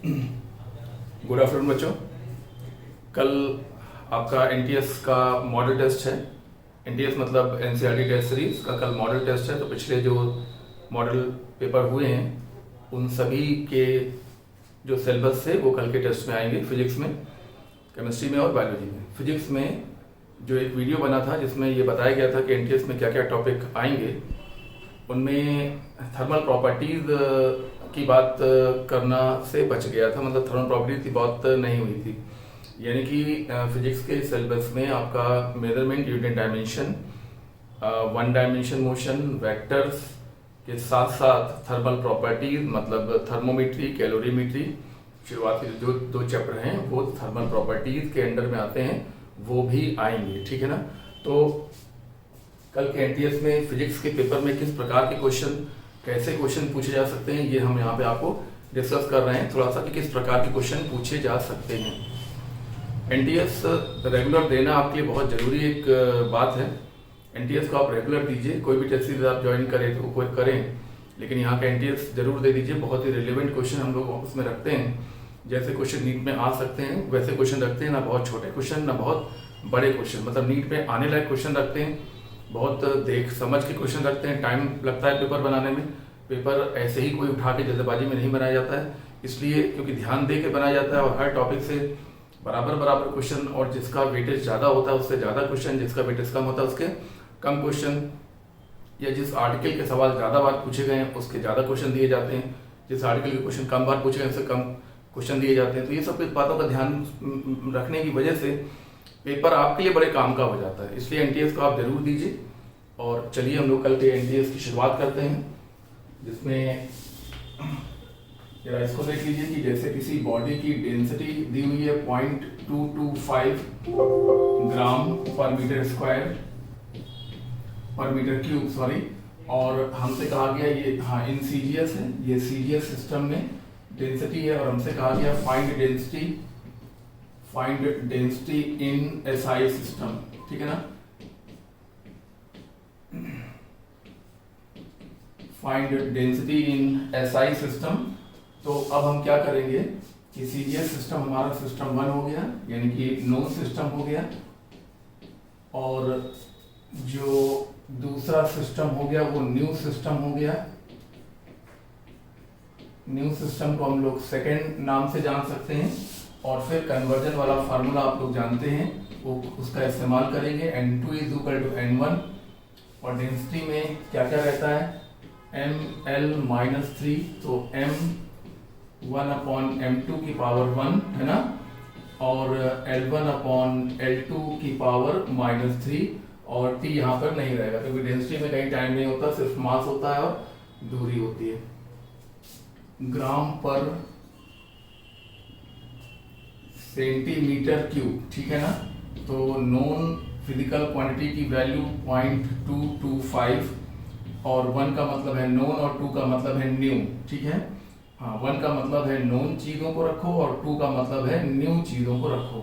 Good afternoon बच्चों। कल आपका एनटीएस का मॉडल टेस्ट है। एनटीएस मतलब एनसीईआरटी टेस्ट सीरीज का कल मॉडल टेस्ट है। तो पिछले जो मॉडल पेपर हुए हैं उन सभी के जो सिलेबस थे वो कल के टेस्ट में आएंगे। फिजिक्स में, केमिस्ट्री में और बायोलॉजी में। फिजिक्स में जो एक वीडियो बना था जिसमें ये बताया गया था कि एनटीएस में क्या क्या टॉपिक आएंगे, उनमें थर्मल प्रॉपर्टीज की बात करना से बच गया था। मतलब थर्मल प्रॉपर्टीज की बात नहीं हुई थी। यानी कि फिजिक्स के सिलेबस में आपका measurement unit dimension, one dimension motion, vectors के साथ साथ थर्मल प्रॉपर्टीज मतलब थर्मोमेट्री, कैलोरीमेट्री, शुरुआती जो दो चैप्टर हैं वो थर्मल प्रॉपर्टीज के अंडर में आते हैं, वो भी आएंगे। ठीक है ना। तो कल के एनटीएस में फिजिक्स के पेपर में किस प्रकार के क्वेश्चन, कैसे क्वेश्चन पूछे जा सकते हैं, ये हम यहाँ पे आपको डिस्कस कर रहे हैं थोड़ा सा कि किस प्रकार के क्वेश्चन पूछे जा सकते हैं। एनटीएस रेगुलर देना आपके लिए बहुत जरूरी एक बात है। एनटीएस को आप रेगुलर दीजिए। कोई भी टेस्ट सीरीज आप ज्वाइन करें तो कोई करें, लेकिन यहाँ का एनटीएस जरूर दे दीजिए। बहुत ही रिलेवेंट क्वेश्चन हम लोग उसमें रखते हैं। जैसे क्वेश्चन नीट में आ सकते हैं वैसे क्वेश्चन रखते हैं, ना बहुत छोटे क्वेश्चन ना बहुत बड़े क्वेश्चन। मतलब नीट में आने लायक क्वेश्चन रखते हैं, बहुत देख समझ के क्वेश्चन रखते हैं। टाइम लगता है पेपर बनाने में। पेपर ऐसे ही कोई उठा के जल्दबाजी में नहीं बनाया जाता है, इसलिए क्योंकि ध्यान दे के बनाया जाता है और हर टॉपिक से बराबर बराबर क्वेश्चन, और जिसका वेटेज ज़्यादा होता है उससे ज़्यादा क्वेश्चन, जिसका वेटेज कम होता है उसके कम क्वेश्चन, या जिस आर्टिकल के सवाल ज़्यादा बार पूछे गए हैं उसके ज़्यादा क्वेश्चन दिए जाते हैं, जिस आर्टिकल के क्वेश्चन कम बार पूछे गए उससे कम क्वेश्चन दिए जाते हैं। तो ये सब कुछ बातों का ध्यान रखने की वजह से पेपर आपके लिए बड़े काम का हो जाता है। इसलिए एनटीएस को आप जरूर दीजिए। और चलिए हम लोग कल के एनटीएस की शुरुआत करते हैं, जिसमें जरा इसको देख लीजिए कि जैसे किसी बॉडी की डेंसिटी दी हुई है 0.225 ग्राम पर मीटर स्क्वायर, पर मीटर क्यूब सॉरी, और हमसे कहा गया ये इन सीजीएस है, ये सीजीएस सिस्टम में डेंसिटी है, और हमसे कहा गया find density in SI system. ठीक है ना। Find density in SI system. तो अब हम क्या करेंगे कि सीजीएस सिस्टम हमारा सिस्टम 1 हो गया, यानी कि नोन सिस्टम हो गया, और जो दूसरा सिस्टम हो गया वो न्यू सिस्टम हो गया। न्यू सिस्टम को हम लोग सेकेंड नाम से जान सकते हैं, और फिर कन्वर्जन वाला फार्मूला आप लोग जानते हैं, वो उसका इस्तेमाल करेंगे। N2 = N1, और डेंसिटी में क्या क्या रहता है ml-3, तो m1/m2 की पावर 1 है ना, और l1/l2 की पावर -3, और t यहाँ पर नहीं रहेगा क्योंकि डेंसिटी में कहीं टाइम नहीं होता, सिर्फ मास होता है और दूरी होती है। ग्राम पर सेंटीमीटर क्यूब। ठीक है ना। तो नॉन फिजिकल क्वांटिटी की वैल्यू 0.225, और 1 का मतलब है नोन और 2 का मतलब है न्यू। ठीक है। हाँ, 1 का मतलब है नोन चीज़ों को रखो और 2 का मतलब है न्यू चीज़ों को रखो।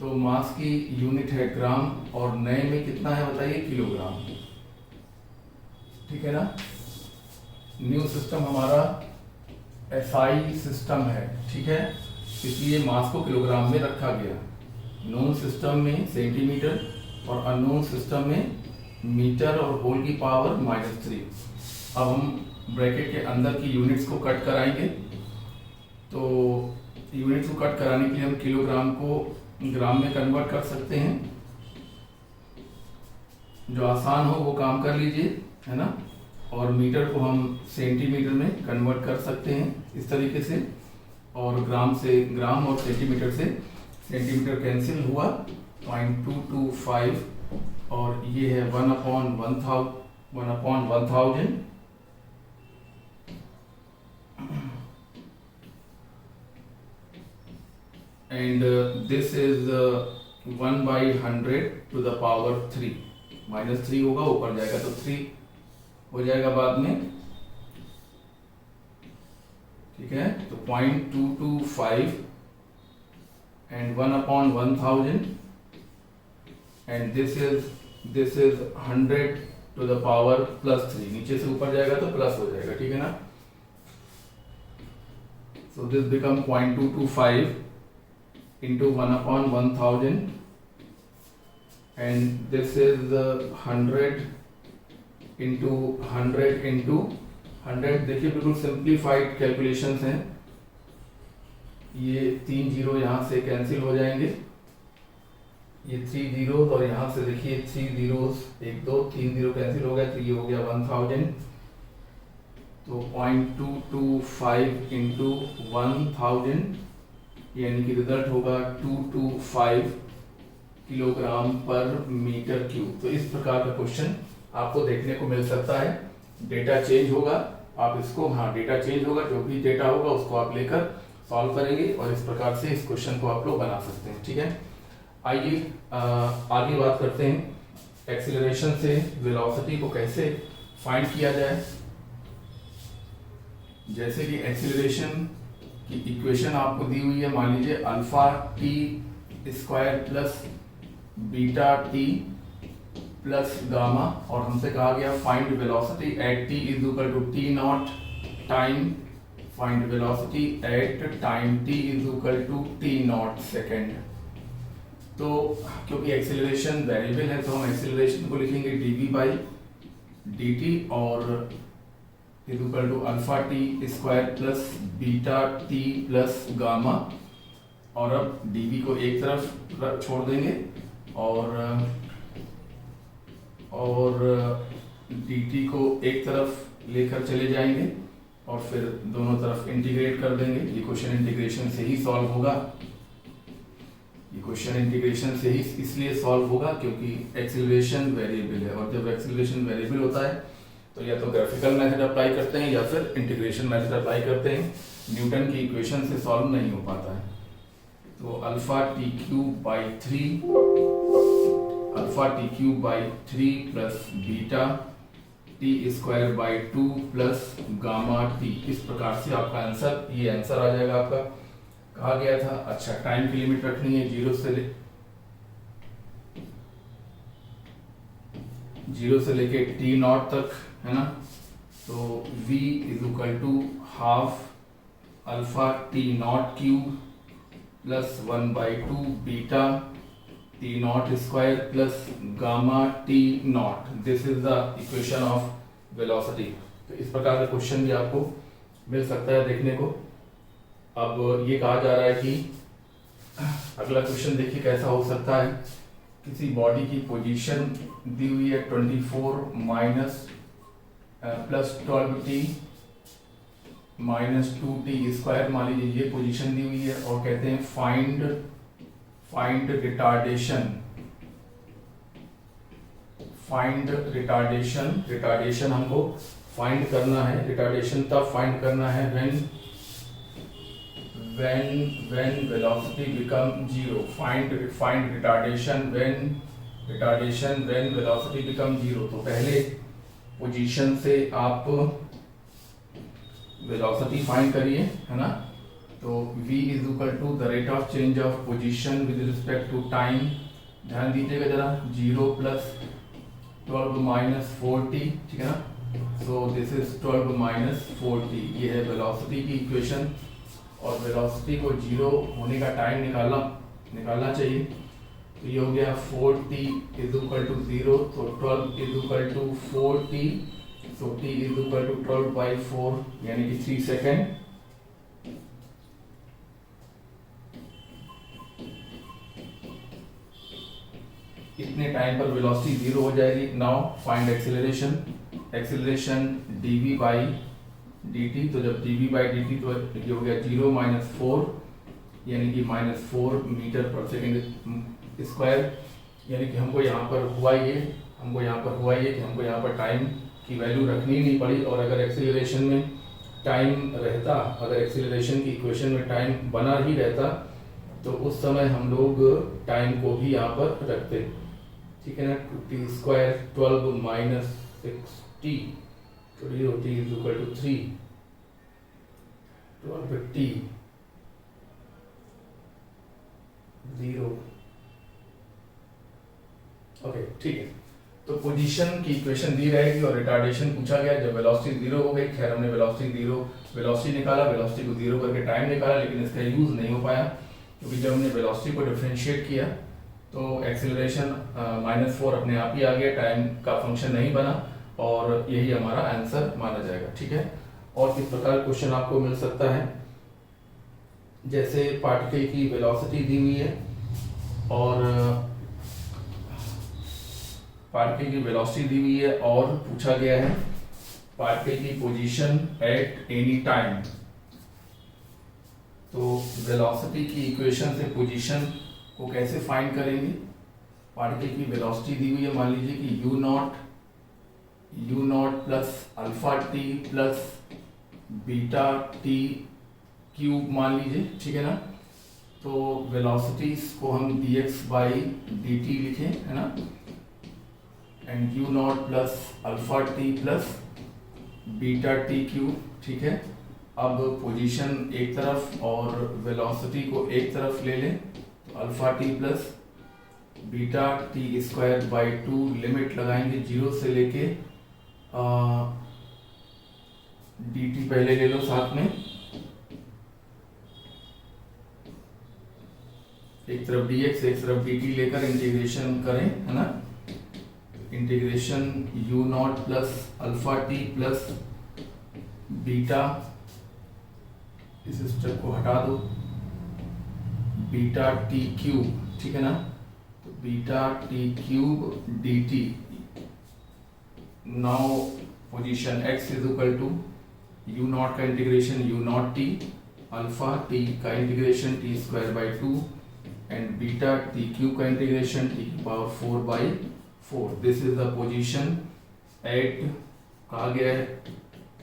तो मास की यूनिट है ग्राम, और नए में कितना है बताइए, किलोग्राम। ठीक है ना। न्यू सिस्टम हमारा एसआई सिस्टम है। ठीक है, इसलिए मास को किलोग्राम में रखा गया। नोन सिस्टम में सेंटीमीटर और अननोन सिस्टम में मीटर और होल की पावर -3। अब हम ब्रैकेट के अंदर की यूनिट्स को कट कराएंगे। तो यूनिट्स को कट कराने के लिए हम किलोग्राम को ग्राम में कन्वर्ट कर सकते हैं। जो आसान हो वो काम कर लीजिए, है ना। और मीटर को हम सेंटीमीटर में कन्वर्ट कर सकते हैं इस तरीके से, और ग्राम से ग्राम और सेंटीमीटर से सेंटीमीटर कैंसिल हुआ, 0.225, और ये है 1/1000, and this is 1/100 to the power 3। -3 होगा, ऊपर जाएगा तो 3 हो जाएगा बाद में। ठीक है। तो 0.225 and 1/1000, and this is 100 to the power +3। नीचे से ऊपर जाएगा तो प्लस हो जाएगा। ठीक है ना। So this become 0.225 into 1/1000, and this is 100 into 100 into 100. देखिए बिल्कुल सिंप्लीफाइड कैलकुलेशंस हैं, ये 3 जीरो यहाँ से कैंसिल हो जाएंगे, ये 3 जीरो, और यहाँ से देखिए 3 जीरोस, 1 2 3 जीरो कैंसिल हो गया, तो ये हो गया 1000। तो 0.225 इंटू 1000 यानी कि रिजल्ट होगा 225 किलोग्राम पर मीटर क्यूब। तो इस प्रकार का क्वेश्चन आपको देखने को मिल सकता है। डेटा चेंज होगा, आप इसको, हाँ डेटा चेंज होगा, जो भी डेटा होगा उसको आप लेकर सॉल्व करेंगे और इस प्रकार से इस क्वेश्चन को आप लोग बना सकते हैं। ठीक है, आइए आगे बात करते हैं एक्सीलरेशन से वेलोसिटी को कैसे फाइंड किया जाए। जैसे कि एक्सीलरेशन की इक्वेशन आपको दी हुई है, मान लीजिए alpha t square plus beta t plus gamma, और हमसे कहा गया find velocity at t is equal to t not time, find velocity at time t is equal to t not second. तो क्योंकि एक्सीलरेशन वेरिएबल है तो हम acceleration को लिखेंगे dv बाई dt और is equal to alpha t square plus beta t plus gamma, और अब dv को एक तरफ छोड़ देंगे और dt को एक तरफ लेकर चले जाएंगे और फिर दोनों तरफ इंटीग्रेट कर देंगे। ये क्वेश्चन इंटीग्रेशन से ही सॉल्व होगा, ये क्वेश्चन इंटीग्रेशन से ही इसलिए सॉल्व होगा क्योंकि एक्सीलरेशन वेरिएबल है, और जब एक्सीलरेशन वेरिएबल होता है तो या तो ग्राफिकल मेथड अप्लाई करते हैं या फिर इंटीग्रेशन मेथड अप्लाई करते हैं, न्यूटन की इक्वेशन से सॉल्व नहीं हो पाता है। तो alpha T cube by 3 plus beta T square by 2 plus gamma T, इस प्रकार से आपका आंसर, ये आंसर आ जाएगा आपका। कहा गया था, अच्छा टाइम की लिमिट रखनी है जीरो से लेके टी नॉट तक, है ना। तो v is equal to half alpha t not cube plus 1/2 beta t not square plus gamma t not, this is the equation of velocity. तो इस प्रकार का क्वेश्चन भी आपको मिल सकता है देखने को। अब ये कहा जा रहा है कि अगला क्वेश्चन देखिए कैसा हो सकता है। किसी बॉडी की पोजीशन दी हुई है 24 minus plus 12t minus 2t square, मान लीजिए ये पोजीशन दी हुई है, और कहते हैं फाइंड रिटार्डेशन हमको फाइंड करना है। रिटार्डेशन तब फाइंड करना है when velocity become zero, find retardation when velocity become zero। तो पहले पोजीशन से आप वेलोसिटी फाइंड करिए, है ना। तो v is equal to the rate of change of position with respect to time, ध्यान दीजिएगा जरा, 0 प्लस 12 माइनस 4t, ठीक है ना। So this is 12 minus 4t, ये है वेलोसिटी की इक्वेशन, और वेलोसिटी को 0 होने का टाइम निकालना चाहिए। तो ये हो गया 4t इज इक्वल टू 0, तो 12 is equal to 4t, so t is equal to 12/4 यानी कि 3 सेकेंड। इतने टाइम पर वेलोसिटी 0 हो जाएगी। Now find acceleration dv by dt, तो जब dv बाई dt तो ये हो गया 0 माइनस 4 यानी कि -4 मीटर पर सेकेंड स्क्वायर, यानी कि हमको यहाँ पर हुआ ये कि हमको यहाँ पर टाइम की वैल्यू रखनी नहीं पड़ी, और अगर एक्सीलरेशन में टाइम रहता, अगर एक्सीलरेशन की इक्वेशन में टाइम बना ही रहता तो उस समय हम लोग टाइम को भी यहाँ पर रखते, ठीक है ना। t स्क्वायर 12 माइनस 6t, तो ये t is equal to 3, 12t 0, okay ठीक है। तो पोजीशन की इक्वेशन दी रहेगी और रिटार्डेशन पूछा गया जब वेलोसिटी जीरो हो गई। खैर हमने वेलोसिटी निकाला, वेलोसिटी को जीरो करके टाइम निकाला, लेकिन इसका यूज नहीं हो पाया क्योंकि जब हमने वेलोसिटी को डिफरेंशिएट किया तो एक्सेलरेशन -4 अपने आप ही आ गया, टाइम का फंक्शन नहीं बना और यही हमारा आंसर माना जाएगा। ठीक है। और किस प्रकार क्वेश्चन आपको मिल सकता है, जैसे पार्टिकल की वेलोसिटी दी हुई है और पार्टिकल की वेलोसिटी दी हुई है और पूछा गया है पार्टिकल की पोजीशन एट एनी टाइम। तो वेलोसिटी की इक्वेशन से पोजीशन को कैसे फाइंड करेंगे। पार्टिकल की वेलोसिटी दी हुई है, मान लीजिए कि u not plus alpha T plus beta t cube मान लीजिए, ठीक है ना। तो वेलोसिटीज को हम dx बाई डी टी लिखें, है ना, and u not plus alpha T plus beta t cube, ठीक है। अब पोजीशन एक तरफ और वेलोसिटी को एक तरफ ले लें, तो alpha T plus beta T square by 2 limit लगाएंगे 0 से लेके डी टी पहले ले लो साथ में, एक तरफ dx एक तरफ dt लेकर इंटीग्रेशन करें, है ना। Integration u not plus alpha T plus beta, इस स्टेप को हटा दो, बीटा टी क्यूब, ठीक है ना। तो beta t cube d t. Now position x is equal to u naught का integration u naught t, alpha t का integration t square by 2 and beta t cube का इंटीग्रेशन टी की power 4 by 4। This is the position at, कहा गया है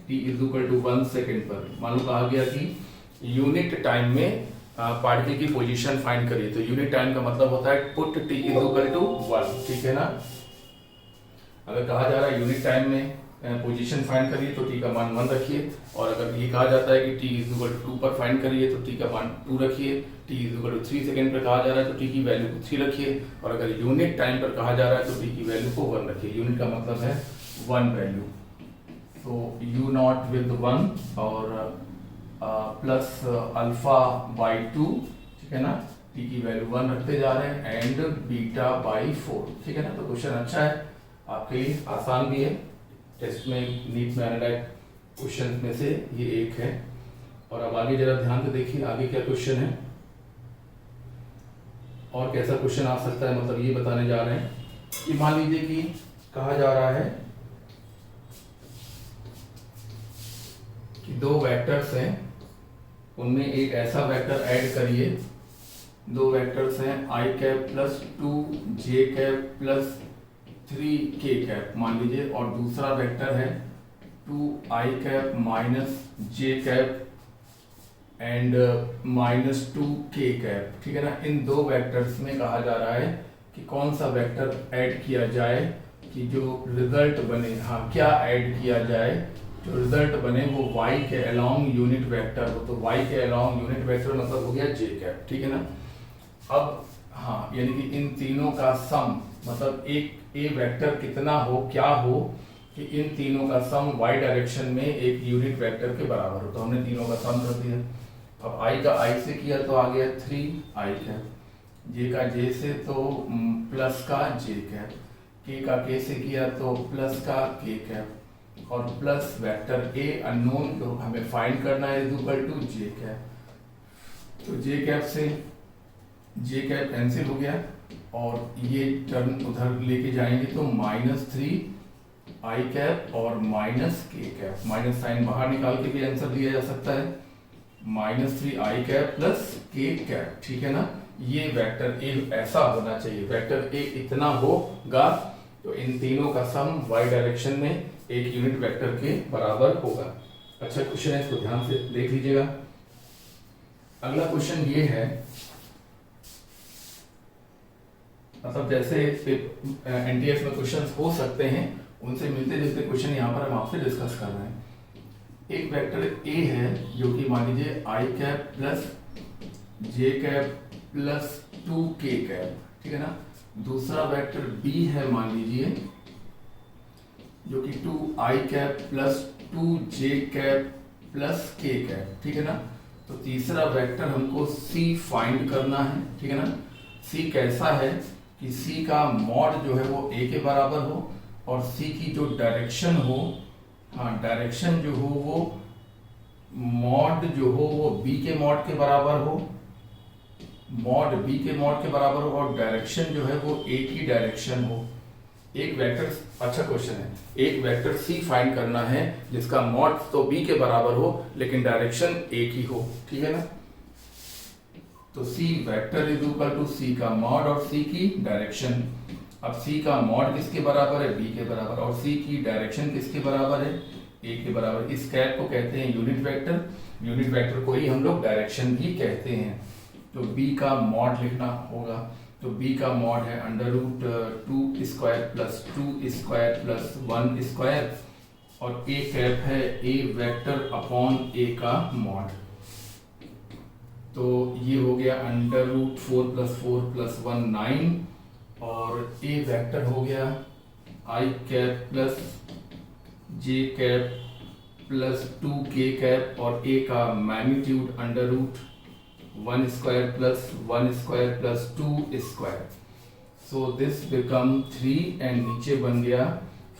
t is equal to 1 second पर। मान लो कहा गया कि यूनिट टाइम में पार्टिकल की पोजीशन फाइंड करिए, तो यूनिट टाइम का मतलब होता है put t is equal to 1, ठीक है ना। अगर कहा जा रहा है यूनिट टाइम में पोजीशन फाइंड करिए तो t का मान 1 रखिए, और अगर ये कहा जाता है कि t इज इक्वल टू 2 पर फाइंड करिए तो t का मान 2 रखिए। t is equal to 3 second पर कहा जा रहा है तो t की वैल्यू को 3 रखिए, और अगर यूनिट टाइम पर कहा जा रहा है तो t की वैल्यू को 1 रखिए। यूनिट का मतलब है 1 वैल्यू, तो u नॉट विद 1 और प्लस अल्फा बाई 2, ठीक है ना। t की वैल्यू 1 रखते जा रहे हैं एंड बीटा बाई 4, ठीक है ना। तो क्वेश्चन अच्छा है आपके लिए, आसान भी है, टेस्ट में नीट में एनालाइज क्वेश्चन में से ये एक है। और अब आगे जरा ध्यान से देखिए आगे क्या क्वेश्चन है और कैसा क्वेश्चन आ सकता है। मतलब ये बताने जा रहे हैं कि मान लीजिए कि कहा जा रहा है कि दो वेक्टर्स हैं, उनमें एक ऐसा वेक्टर ऐड करिए, दो वेक्टर्स हैं i cap plus 2 j cap plus 3 k cap मान लीजिए, और दूसरा वेक्टर है 2i cap minus j cap and minus 2 k cap, ठीक है ना। इन दो वेक्टर्स में कहा जा रहा है कि कौन सा वेक्टर ऐड किया जाए कि जो रिजल्ट बने, हाँ क्या ऐड किया जाए जो रिजल्ट बने वो y के अलोंग यूनिट वेक्टर हो। तो y के अलोंग यूनिट वेक्टर मतलब हो गया j कैप, ठीक है ना। अब हाँ, यानी कि इन तीनों का सम, मतलब एक ए वेक्टर कितना हो, क्या हो कि इन तीनों का सम y डायरेक्शन में एक यूनिट वेक्टर के बराबर हो। तो हमने तीनों का सम कर दिया। अब i का i से किया तो आ गया 3i कैप, j का j से तो प्लस का j कैप, k का k से किया तो प्लस का k कैप, और प्लस वेक्टर a अननोन तो हमें फाइंड करना है is equal to j cap. तो j कैप से j कैप कैंसिल हो गया और ये टर्म उधर लेके जाएंगे तो -3 i कैप और minus k cap, minus sign बाहर निकाल के भी आंसर दिया जा सकता है, -3 i cap plus k cap, ठीक है ना। ये वेक्टर a ऐसा होना चाहिए, वेक्टर a इतना होगा तो इन तीनों का सम y डायरेक्शन में एक यूनिट वेक्टर के बराबर होगा। अच्छा क्वेश्चन है, इसको ध्यान से देख लीजिएगा। अगला क्वेश्चन ये है, मतलब जैसे एनटीएस में क्वेश्चंस हो सकते हैं उनसे मिलते जुलते क्वेश्चन यहाँ पर हम आपसे डिस्कस कर रहे हैं। एक वेक्टर a है जो कि मान लीजिए i cap plus j cap plus 2k cap, ठीक है ना। दूसरा वेक्टर b है मान लीजिए जो कि 2i plus 2j plus k, ठीक है ना। तो तीसरा वेक्टर हमको c फाइंड करना है, ठीक है ना। c कैसा है कि c का मॉड जो है वो a के बराबर हो और c की जो डायरेक्शन हो, हाँ डायरेक्शन जो हो वो मॉड जो हो वो b के मॉड के बराबर हो, मॉड b के मॉड के बराबर हो और डायरेक्शन जो है वो a की डायरेक्शन हो। एक वेक्टर, अच्छा क्वेश्चन है, एक वेक्टर c फाइंड करना है जिसका मॉड तो b के बराबर हो लेकिन डायरेक्शन a की हो, ठीक है ना। तो c vector is equal to c का मॉड और c की डायरेक्शन। अब c का मॉड किसके बराबर है, b के बराबर, और c की डायरेक्शन किसके बराबर है, a के बराबर। इस कैप को कहते हैं यूनिट वेक्टर, यूनिट वेक्टर को ही हम लोग डायरेक्शन भी कहते हैं। तो b का मॉड लिखना होगा, तो b का मॉड है √2 square plus 2 square plus 1 square और a कैप है a वेक्टर अपॉन a का मॉड। तो ये हो गया √4 प्लस 4 प्लस 1 9 और a वेक्टर हो गया i cap plus j cap plus 2k cap और a का magnitude √1 square plus 1 square plus 2 square. So this become 3 and नीचे बन गया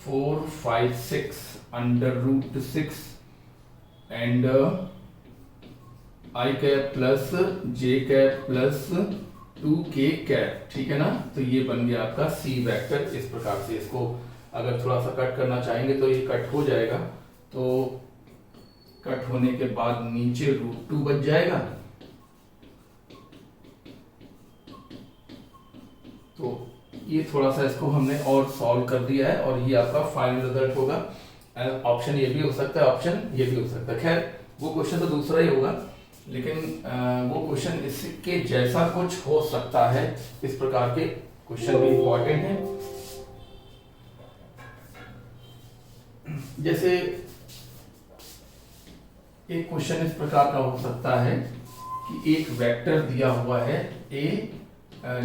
4 5 6 √6 and i cap plus j cap plus 2k cap, ठीक है ना। तो ये बन गया आपका c वेक्टर। इस प्रकार से इसको अगर थोड़ा सा कट करना चाहेंगे तो ये कट हो जाएगा, तो कट होने के बाद नीचे √2 बच जाएगा। तो ये थोड़ा सा इसको हमने और सॉल्व कर दिया है और ये आपका फाइनल रिजल्ट होगा। ऑप्शन ये भी हो सकता है, ऑप्शन ये भी हो सकता है। खैर वो क्वेश्चन तो दूसरा ही होगा, लेकिन वो क्वेश्चन इसके जैसा कुछ हो सकता है। इस प्रकार के क्वेश्चन भी इंपॉर्टेंट है। जैसे एक क्वेश्चन इस प्रकार का हो सकता है कि एक वेक्टर दिया हुआ है a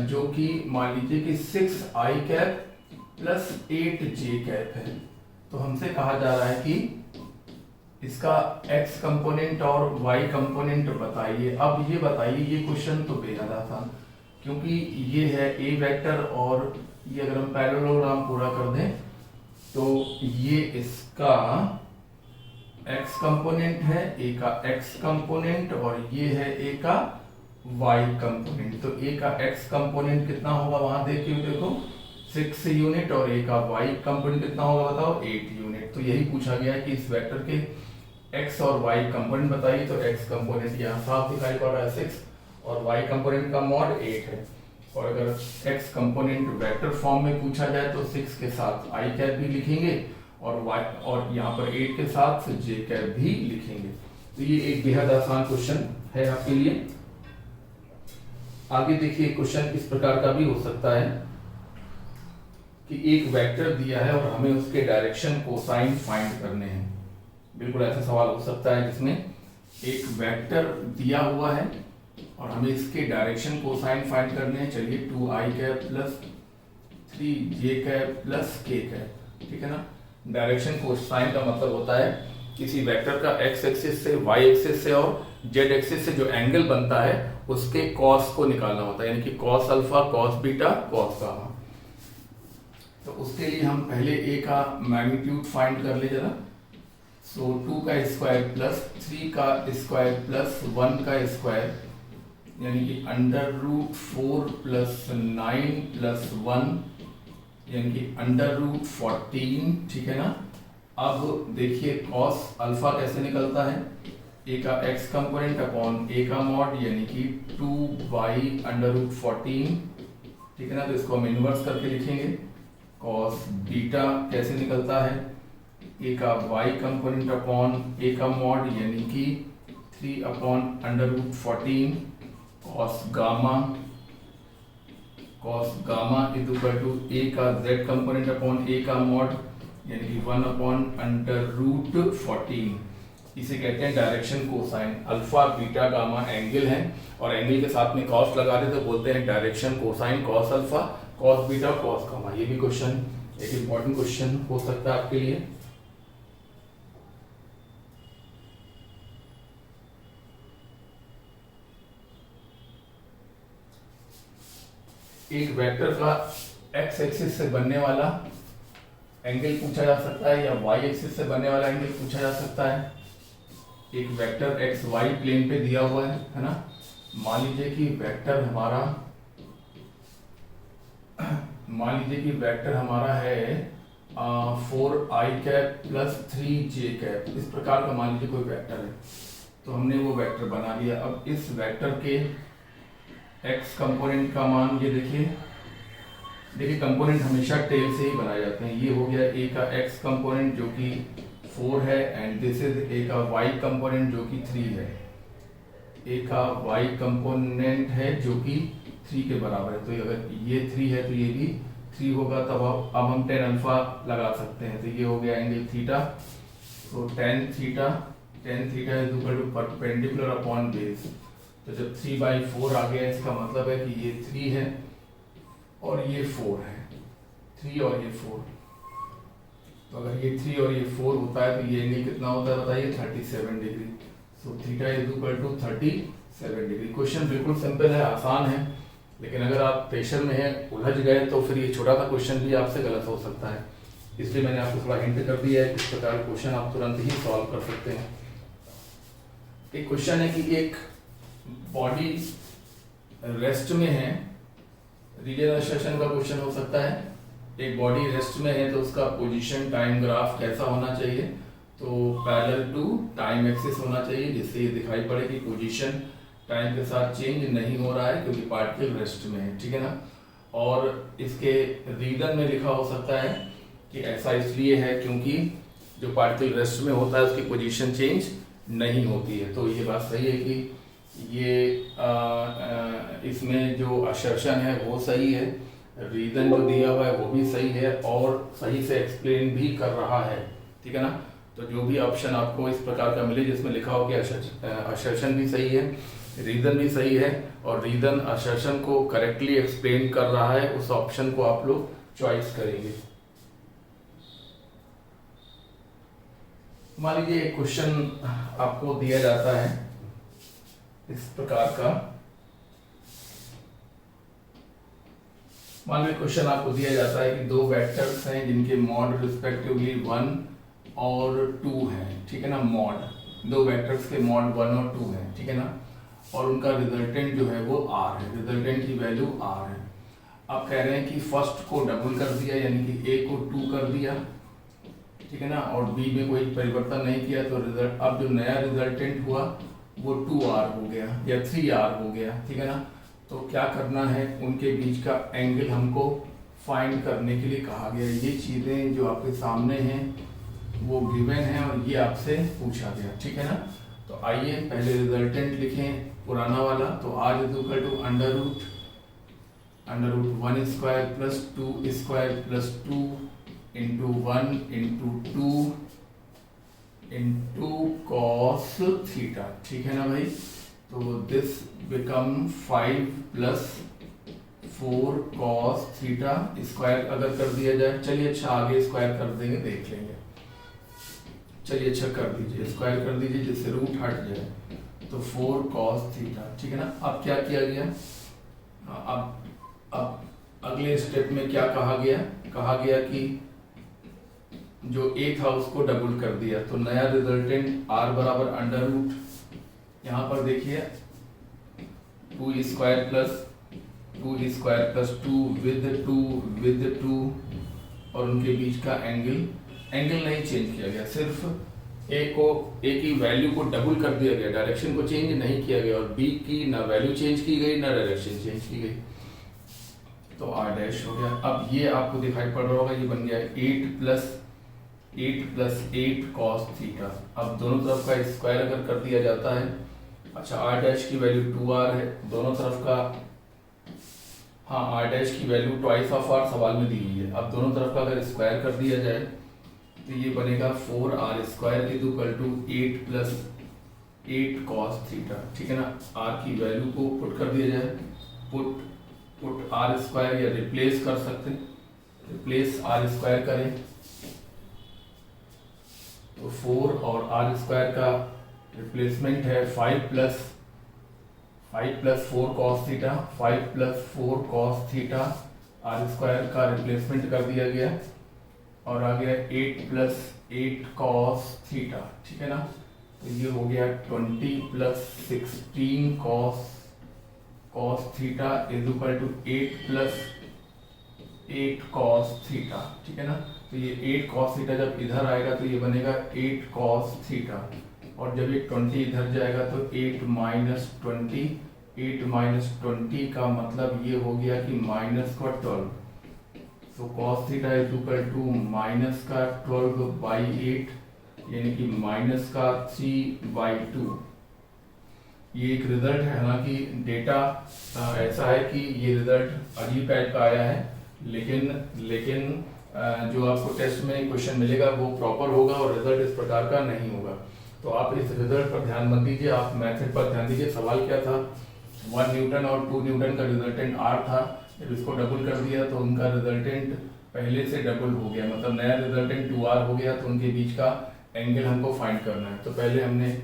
जो कि मान लीजिए कि 6i cap plus 8j cap है। तो हमसे कहा जा रहा है कि इसका x कंपोनेंट और y कंपोनेंट बताइए। अब ये बताइए, ये क्वेश्चन तो बेहद आसान, क्योंकि ये है a वेक्टर और ये अगर हम पैरेललोग्राम पूरा कर दें तो ये इसका x कंपोनेंट है, a का x कंपोनेंट और ये है a का y कंपोनेंट। तो a का x कंपोनेंट कितना होगा वहां देखो 6 यूनिट और a का y कंपोनेंट कितना होगा बताओ 8 यूनिट। तो यही पूछा गया है कि इस वेक्टर के x और y कंपोनेंट बताइए। तो x कंपोनेंट यहाँ साफ दिखाई पड़ रहा है 6 और y कंपोनेंट का मॉड 8 है। और अगर x कंपोनेंट वेक्टर फॉर्म में पूछा जाए तो 6 के साथ i कैप भी लिखेंगे और y और यहाँ पर 8 के साथ j कैप भी लिखेंगे। तो ये एक बेहद आसान क्वेश्चन है आपके लिए। आगे देखिए, क्वेश्चन इस प्रकार का भी हो सकता है कि एक वेक्टर दिया है और हमें उसके डायरेक्शन कोसाइन फाइंड करने हैं। बिल्कुल ऐसा सवाल हो सकता है जिसमें एक वेक्टर दिया हुआ है और हमें इसके डायरेक्शन कोसाइन फाइंड करने हैं। चलिए 2i cap plus 3j cap plus k cap, ठीक है ना। डायरेक्शन कोसाइन का मतलब होता है किसी वेक्टर का x एक्सिस से y एक्सिस से और z एक्सिस से जो एंगल बनता है उसके कॉस को निकालना होता है, यानी कि cos alpha, cos beta, cos gamma. तो उसके लिए हम पहले a का मैग्नीट्यूड फाइंड कर ले जरा। सो 2 का स्क्वायर प्लस 3 का स्क्वायर प्लस 1 का स्क्वायर, यानी कि √4 प्लस 9 प्लस 1 यानी कि √14, ठीक है ना। अब देखिए कॉस अल्फा कैसे निकलता है, a का x कंपोनेंट अपॉन a का मॉड यानी कि 2/√14, ठीक है ना। तो इसको हम इन्वर्स करके लिखेंगे। कॉस बीटा कैसे निकलता है, a का y कंपोनेंट अपॉन a का मॉड यानी कि 3/√14 cos gamma is equal to a का z कंपोनेंट अपॉन a का मॉड यानी कि 1/√14। इसे कहते हैं direction cosine. Alpha beta gamma angle है और एंगल के साथ में कॉस लगा दे तो बोलते हैं direction cosine, cos alpha, cos beta, cos gamma. ये भी क्वेश्चन एक इम्पॉर्टेंट क्वेश्चन हो सकता है आपके लिए। एक वेक्टर का एक्स एक्सिस से बनने वाला एंगल पूछा जा सकता है या वाई एक्सिस से बनने वाला एंगल पूछा जा सकता है। एक वेक्टर एक्स वाई प्लेन पे दिया हुआ है ना। मान लीजिए कि वेक्टर हमारा है 4i प्लस 3j। इस प्रकार का मान लीजिए कोई वेक्टर है, तो हमने वो वेक्टर बना लिया। अब इस वेक्टर के x कंपोनेंट का मान ये देखिए कंपोनेंट हमेशा टेल से ही बनाए जाते हैं। ये हो गया a का x कंपोनेंट जो कि 4 है, एंड दिस इज a का y कंपोनेंट जो कि 3 है। a का y कंपोनेंट है जो कि 3 के बराबर है, तो अगर ये 3 है तो ये भी 3 होगा। तब अब हम tan अल्फा लगा सकते हैं, तो ये हो गया एंगल थीटा। तो tan theta is equal to perpendicular upon base. तो जब 3/4 आ गया, इसका मतलब है कि ये 3 है और ये 4 है, 3 और ये 4। तो अगर ये 3 और ये 4 होता है तो ये एंगल कितना होता है बताइए, 37 degree. So theta is equal to 37 degree. Question बिल्कुल सिंपल है, आसान है, लेकिन अगर आप प्रेशर में हैं, उलझ गए, तो फिर ये छोटा सा क्वेश्चन भी आपसे गलत हो सकता है। इसलिए मैंने आपको थोड़ा हिंट कर दिया है, किस प्रकार क्वेश्चन आप तुरंत ही सॉल्व कर सकते हैं। एक क्वेश्चन है कि एक बॉडी रेस्ट में है, रिलेशन का क्वेश्चन हो सकता है। एक बॉडी रेस्ट में है तो उसका पोजीशन टाइम ग्राफ कैसा होना चाहिए, तो पैरेलल टू टाइम एक्सिस होना चाहिए, जिससे ये दिखाई पड़े कि पोजीशन टाइम के साथ चेंज नहीं हो रहा है क्योंकि पार्टिकल रेस्ट में है, ठीक है ना। और इसके रीजन में लिखा हो सकता है कि ऐसा इसलिए है क्योंकि जो पार्टिकल रेस्ट में होता है उसकी पोजीशन चेंज नहीं होती है। तो ये बात सही है कि ये इसमें जो असर्शन है वो सही है, रीजन जो दिया हुआ है वो भी सही है और सही से एक्सप्लेन भी कर रहा है, ठीक है ना। तो जो भी ऑप्शन आपको इस प्रकार का मिले जिसमें लिखा हो कि असर्शन भी सही है, रीजन भी सही है और रीजन असर्शन को करेक्टली एक्सप्लेन कर रहा है, उस ऑप्शन को आप लोग चॉइस करेंगे। मान लीजिए एक क्वेश्चन आपको दिया जाता है इस प्रकार का। मान लीजिए क्वेश्चन आपको दिया जाता है कि दो वेक्टर्स हैं जिनके मॉड रिस्पेक्टिवली 1 और 2 है, ठीक है ना। मॉड दो वेक्टर्स के मॉड 1 और 2 है, ठीक है ना, और उनका रिजल्टेंट जो है वो r है, रिजल्टेंट की वैल्यू r है। आप कह रहे हैं कि फर्स्ट को डबल कर दिया, यानी कि a को 2 कर दिया, ठीक है ना, और b में कोई परिवर्तन नहीं किया, तो रिजल्ट अब जो नया रिजल्टेंट हुआ वो 2r हो गया या 3r हो गया, ठीक है ना। तो क्या करना है, उनके बीच का एंगल हमको फाइंड करने के लिए कहा गया। ये चीज़ें जो आपके सामने हैं वो गिवन है और ये आपसे पूछा गया, ठीक है ना। तो आइए पहले रिजल्टेंट लिखें पुराना वाला। तो r is equal to under root 1 square plus 2 square plus 2 into 1 into 2 into cos theta, ठीक है ना भाई। तो this become 5 plus 4 cos theta. Square अगर कर दिया जाए, चलिए अच्छा आगे स्क्वायर कर देंगे, देख लेंगे। चलिए अच्छा कर दीजिए, स्क्वायर कर दीजिए जिससे रूट हट जाए, तो 4 कॉस थीटा, ठीक है ना। अब क्या किया गया, अब अगले स्टेप में क्या कहा गया कि जो a था उसको डबल कर दिया, तो नया रिजल्टेंट r बराबर अंडर रूट, यहाँ पर देखिए 2 स्क्वायर प्लस 2 विद 2 और उनके बीच का एंगल नहीं चेंज किया गया, सिर्फ a की वैल्यू को डबल कर दिया गया, डायरेक्शन को चेंज नहीं किया गया, और b की ना वैल्यू चेंज की गई ना डायरेक्शन चेंज की गई, तो r डैश हो गया। अब ये आपको दिखाई पड़ रहा होगा, ये बन गया 8 प्लस 8 कॉस थीटा। अब दोनों तरफ का स्क्वायर अगर कर दिया जाता है, अच्छा r डैश की वैल्यू 2r है, दोनों तरफ का, हाँ r डैश की वैल्यू ट्वाइस ऑफ r सवाल में दी हुई है। अब दोनों तरफ का अगर स्क्वायर कर दिया जाए तो ये बनेगा 4r square is equal to 8 plus 8 cos theta, ठीक है ना। r की वैल्यू को पुट कर दिया जाए, पुट r स्क्वायर या रिप्लेस कर सकते हैं, रिप्लेस आर स्क्वायर करें तो 4 और आर स्क्वायर का रिप्लेसमेंट है 5 plus 4 cos theta, 5 plus 4 cos theta, r square का रिप्लेसमेंट कर दिया गया और आ गया 8 प्लस 8 कॉस थीटा, ठीक है ना। तो ये हो गया 20 plus 16 cos theta is equal to 8 plus 8 cos theta, ठीक है ना। तो ये 8 कॉस थीटा जब इधर आएगा तो ये बनेगा 8 कॉस थीटा, और जब ये 20 इधर जाएगा तो 8 माइनस 20 का मतलब ये हो गया कि माइनस का 12। So cos theta is equal to minus का 12/8 यानी कि माइनस का 3/2। ये एक रिजल्ट है, हालांकि डेटा ऐसा है कि ये रिजल्ट अजीब टाइप का आया है, लेकिन जो आपको टेस्ट में क्वेश्चन मिलेगा वो प्रॉपर होगा और रिजल्ट इस प्रकार का नहीं होगा। तो आप इस रिजल्ट पर ध्यान मत दीजिए, आप मेथड पर ध्यान दीजिए। सवाल क्या था, 1 न्यूटन और 2 न्यूटन का रिजल्टेंट R था, जब इसको डबल कर दिया तो उनका रिजल्टेंट पहले से डबल हो गया, मतलब नया रिजल्टेंट 2R हो गया। तो उनके बीच का एंगल हमको फाइंड करना है। तो पहले हमने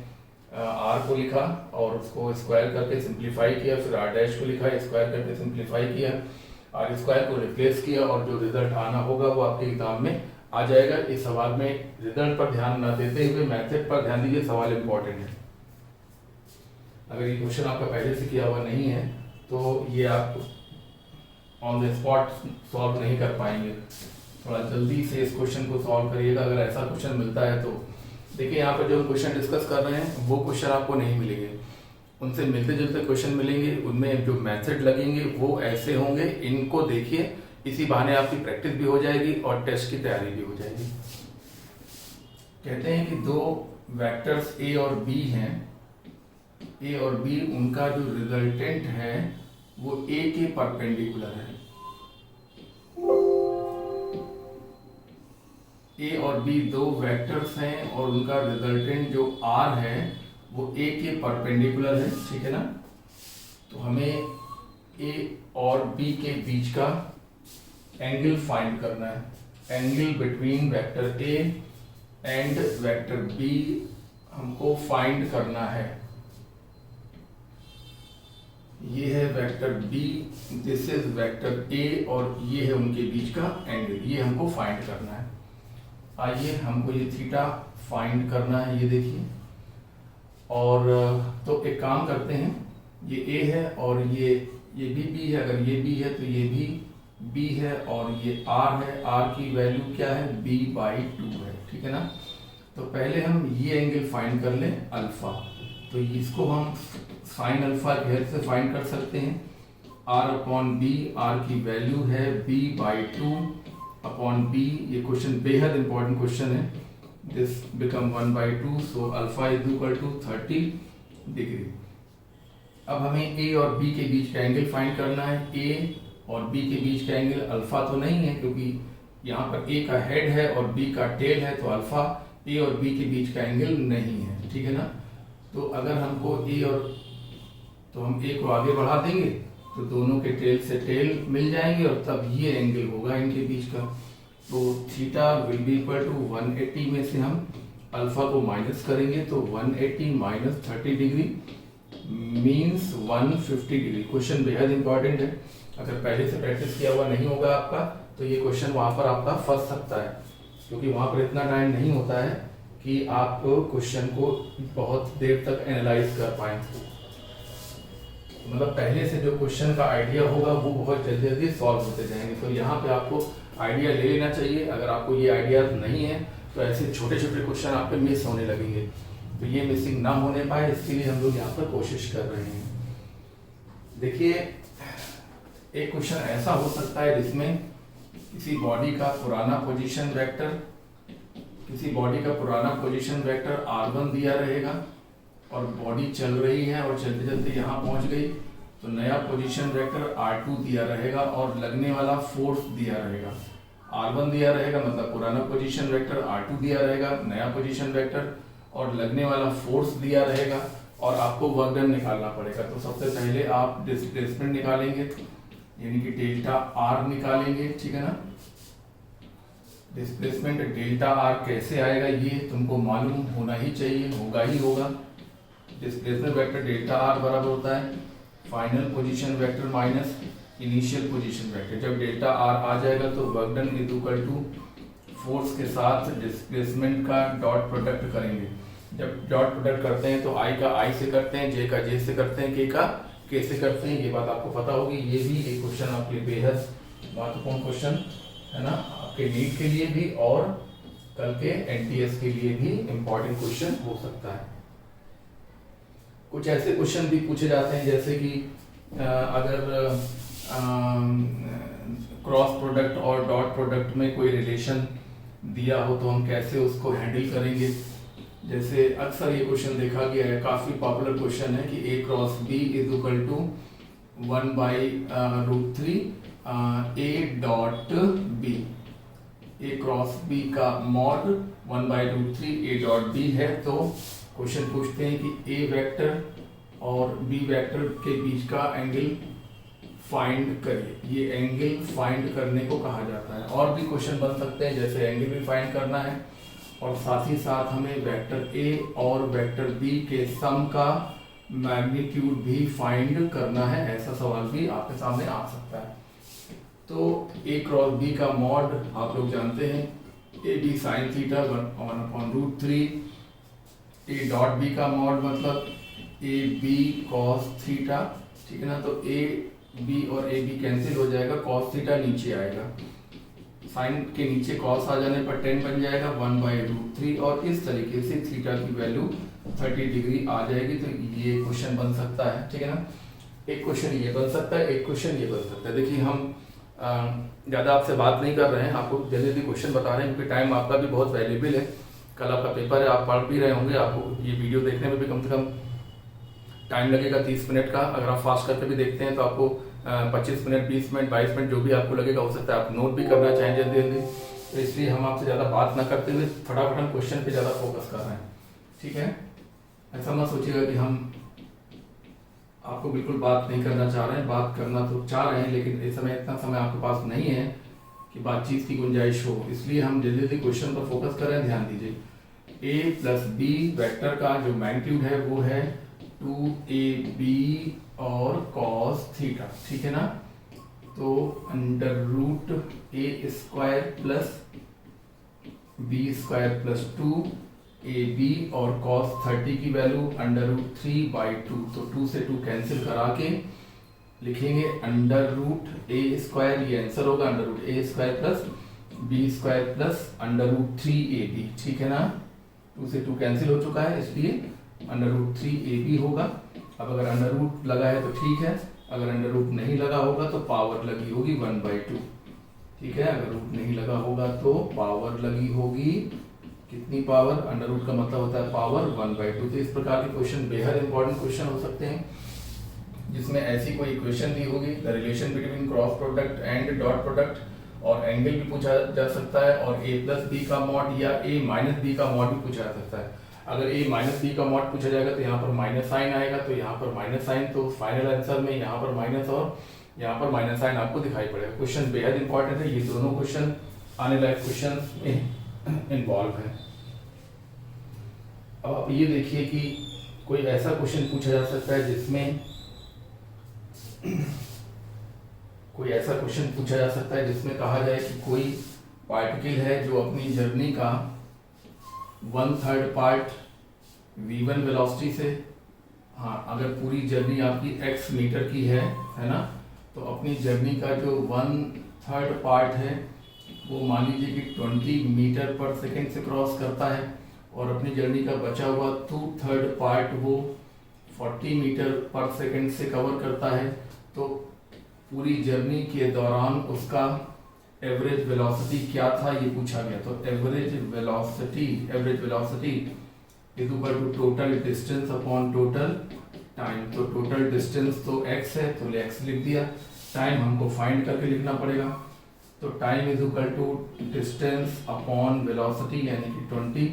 R को लिखा और उसको स्क्वायर करके सिंप्लीफाई किया, फिर R डैश को लिखा, स्क्वायर करके सिंप्लीफाई किया, R स्क्वायर को रिप्लेस किया, और जो रिजल्ट आना होगा वो आपके एग्जाम में आ जाएगा। इस सवाल में रिजल्ट पर ध्यान न देते हुए मेथड पर ध्यान दीजिए, सवाल इंपॉर्टेंट है। अगर ये क्वेश्चन आपका पहले से किया हुआ नहीं है तो ये आप ऑन द स्पॉट सॉल्व नहीं कर पाएंगे। थोड़ा जल्दी से इस क्वेश्चन को सॉल्व करिएगा अगर ऐसा क्वेश्चन मिलता है तो। देखिए यहाँ पर जो क्वेश्चन डिस्कस कर रहे हैं वो क्वेश्चन आपको नहीं मिलेंगे, उनसे मिलते जुलते क्वेश्चन मिलेंगे, उनमें जो मेथड लगेंगे वो ऐसे होंगे। इनको देखिए, इसी बहाने आपकी प्रैक्टिस भी हो जाएगी और टेस्ट की तैयारी भी हो जाएगी। कहते हैं कि दो वेक्टर्स ए और बी हैं, ए और बी, उनका जो रिजल्टेंट है वो ए के परपेंडिकुलर है। ए और बी दो वेक्टर्स हैं और उनका रिजल्टेंट जो आर है वो ए के परपेंडिकुलर है, ठीक है ना। तो हमें ए और बी के बीच का एंगल फाइंड करना है, angle between vector A and vector B हमको फाइंड करना है। ये है vector B, this is vector A, और ये है उनके बीच का एंगल, ये हमको फाइंड करना है। आइए हमको ये थीटा फाइंड करना है, ये देखिए। और तो एक काम करते हैं, ये ए है और ये भी बी है, अगर ये बी है तो ये भी बी है, और ये आर है, आर की वैल्यू क्या है, b/2 है, ठीक है ना। तो पहले हम ये एंगल फाइंड कर लें अल्फा, तो इसको हम साइन अल्फा की हेल्प से फाइंड कर सकते हैं। r/b, आर की वैल्यू है b/2/b। ये क्वेश्चन बेहद इंपॉर्टेंट क्वेश्चन है, this become 1/2, so alpha is equal to 30 degree. अब हमें ए और बी के बीच का एंगल फाइंड करना है। ए और बी के बीच का एंगल अल्फा तो नहीं है, क्योंकि यहाँ पर ए का हेड है और बी का टेल है, तो अल्फा ए और बी के बीच का एंगल नहीं है, ठीक है ना। तो अगर हमको ए और, तो हम ए को आगे बढ़ा देंगे तो दोनों के टेल से टेल मिल जाएंगे और तब ये एंगल होगा इनके बीच का। तो theta will be equal to 180 में से हम अल्फा को माइनस करेंगे तो 180 minus 30 degree means 150 degree. Question बेहद इंपॉर्टेंट है, अगर पहले से प्रैक्टिस किया हुआ नहीं होगा आपका तो ये क्वेश्चन वहां पर आपका फंस सकता है, क्योंकि वहां पर इतना टाइम नहीं होता है कि आप क्वेश्चन को बहुत देर तक एनालाइज कर पाएं। मतलब पहले से जो क्वेश्चन का आइडिया होगा वो बहुत जल्दी जल्दी सॉल्व होते जाएंगे। तो यहाँ पे आपको आइडिया ले लेना चाहिए। अगर आपको ये आइडिया नहीं है तो ऐसे छोटे छोटे क्वेश्चन आपके मिस होने लगेंगे, तो ये मिसिंग ना होने पाए इसके लिए हम लोग यहाँ पर कोशिश कर रहे हैं। देखिए, एक क्वेश्चन ऐसा हो सकता है जिसमें किसी बॉडी का पुराना पोजीशन वेक्टर r1 दिया रहेगा और बॉडी चल रही है और चलते चलते यहाँ पहुंच गई, तो नया पोजीशन वेक्टर r2 दिया रहेगा और लगने वाला फोर्स दिया रहेगा। r1 दिया रहेगा मतलब पुराना पोजीशन वेक्टर, r2 दिया रहेगा नया पोजीशन वेक्टर, और लगने वाला फोर्स दिया रहेगा, और आपको वर्क डन निकालना पड़ेगा। तो सबसे पहले आप डिस्प्लेसमेंट निकालेंगे, यानी कि डेल्टा r निकालेंगे, ठीक है ना। डिस्प्लेसमेंट डेल्टा आर कैसे आएगा ये तुमको मालूम होना ही चाहिए, होगा ही होगा। डिस्प्लेसमेंट वेक्टर डेल्टा आर बराबर होता है final position vector minus initial position vector. जब डेल्टा आर आ जाएगा तो work done is equal to force के साथ डिस्प्लेसमेंट का डॉट प्रोडक्ट करेंगे। जब डॉट प्रोडक्ट करते हैं तो आई का आई से करते हैं, जे का जे से करते हैं, के का के से करते हैं। ये बात आपको पता होगी। ये भी एक क्वेश्चन आपके लिए बेहद महत्वपूर्ण क्वेश्चन है ना, आपके नीट के लिए भी और कल के एनटीएस के लिए भी इम्पोर्टेंट क्वेश्चन हो सकता है। कुछ ऐसे क्वेश्चन भी पूछे जाते हैं जैसे कि अगर क्रॉस प्रोडक्ट और डॉट प्रोडक्ट में कोई रिलेशन दिया हो तो हम कैसे उसको हैंडल करेंगे। जैसे अक्सर ये क्वेश्चन देखा गया है, काफ़ी पॉपुलर क्वेश्चन है कि a cross b is equal to 1/√3 a dot b। a cross b का मॉड 1/√3 a डॉट b है। तो क्वेश्चन पूछते हैं कि a वेक्टर और b वेक्टर के बीच का एंगल फाइंड करिए। ये एंगल फाइंड करने को कहा जाता है। और भी क्वेश्चन बन सकते हैं जैसे एंगल भी फाइंड करना है और साथ ही साथ हमें वेक्टर a और वेक्टर b के सम का मैग्नीट्यूड भी फाइंड करना है। ऐसा सवाल भी आपके सामने आ सकता है। तो a क्रॉस b का मॉड आप लोग जानते हैं a b sine theta 1/√3। a dot b का मॉड मतलब a b कॉस थीटा, ठीक है ना। तो a b और a b कैंसिल हो जाएगा, कॉस थीटा नीचे आएगा, साइन के नीचे कॉस आ जाने पर टेन बन जाएगा 1/√3 और इस तरीके से थीटा की वैल्यू 30 डिग्री आ जाएगी। तो ये क्वेश्चन बन सकता है, ठीक है ना। एक क्वेश्चन ये बन सकता है, एक क्वेश्चन ये बन सकता है। देखिए हम ज़्यादा आपसे बात नहीं कर रहे हैं, आपको जल्दी क्वेश्चन बता रहे हैं क्योंकि टाइम आपका भी बहुत वैल्यूबल है। कल आपका पेपर है, आप पढ़ भी रहे होंगे, आपको ये वीडियो देखने में भी कम से कम टाइम लगेगा 30 मिनट का। अगर आप फास्ट करके भी देखते हैं तो आपको 25 मिनट 20 मिनट 22 मिनट जो भी आपको लगेगा, हो सकता है आप नोट भी करना चाहें जल्दी जल्दी। तो इसलिए हम आपसे ज़्यादा बात ना करते हुए फटाफट हम क्वेश्चन पे ज़्यादा फोकस कर रहे हैं, ठीक है। ऐसा मत सोचिएगा कि हम आपको बिल्कुल बात नहीं करना चाह रहे हैं, बात करना तो चाह रहे हैं लेकिन इस समय इतना समय आपके पास नहीं है कि बातचीत की गुंजाइश हो। इसलिए हम जल्दी जल्दी क्वेश्चन पर फोकस कर रहे हैं। ध्यान दीजिए a प्लस b वेक्टर का जो मैग्नीट्यूड है वो है 2ab और cos थीटा, ठीक है ना। तो √a² plus b² plus 2ab और cos 30 की वैल्यू √3/2। तो 2 से 2 कैंसिल करा के लिखेंगे √a², ये आंसर होगा √a² plus b² plus √3ab, ठीक है ना। 2 से 2 कैंसिल हो चुका है इसलिए √3ab होगा। अब अगर अंडर रूट लगा है तो ठीक है, अगर अंडर रूट नहीं लगा होगा तो पावर लगी होगी 1/2, ठीक है। अगर रूट नहीं लगा होगा तो पावर लगी होगी कितनी पावर, अंडर रूट का मतलब होता है पावर 1/2। तो इस प्रकार के क्वेश्चन बेहद इंपॉर्टेंट क्वेश्चन हो सकते हैं जिसमें ऐसी कोई इक्वेशन दी होगी, the relation between cross product and dot product, और एंगल भी पूछा जा सकता है और a प्लस b का मॉड या a माइनस b का मॉड भी पूछा जा सकता है। अगर a माइनस b का मॉड पूछा जाएगा तो यहाँ पर माइनस साइन आएगा, तो यहाँ पर माइनस साइन, तो फाइनल आंसर में यहाँ पर माइनस और यहाँ पर माइनस साइन आपको दिखाई पड़ेगा। क्वेश्चन बेहद इंपॉर्टेंट है, ये दोनों क्वेश्चन आने लायक क्वेश्चन में इन्वॉल्व है। अब आप ये देखिए कि कोई ऐसा क्वेश्चन पूछा जा सकता है जिसमें कहा जाए कि कोई पार्टिकल है जो अपनी जर्नी का 1/3 पार्ट v1 वेलोसिटी से, हाँ अगर पूरी जर्नी आपकी x मीटर की है ना, तो अपनी जर्नी का जो 1/3 पार्ट है वो मान लीजिए कि 20 मीटर पर सेकेंड से क्रॉस करता है और अपनी जर्नी का बचा हुआ 2/3 पार्ट वो 40 मीटर पर सेकेंड से कवर करता है। तो पूरी जर्नी के दौरान उसका एवरेज वेलोसिटी क्या था ये पूछा गया। तो average velocity is equal to total distance upon total time. तो टोटल डिस्टेंस तो x है तो x लिख दिया, टाइम हमको फाइंड करके लिखना पड़ेगा। तो time is equal to distance upon velocity यानी कि 20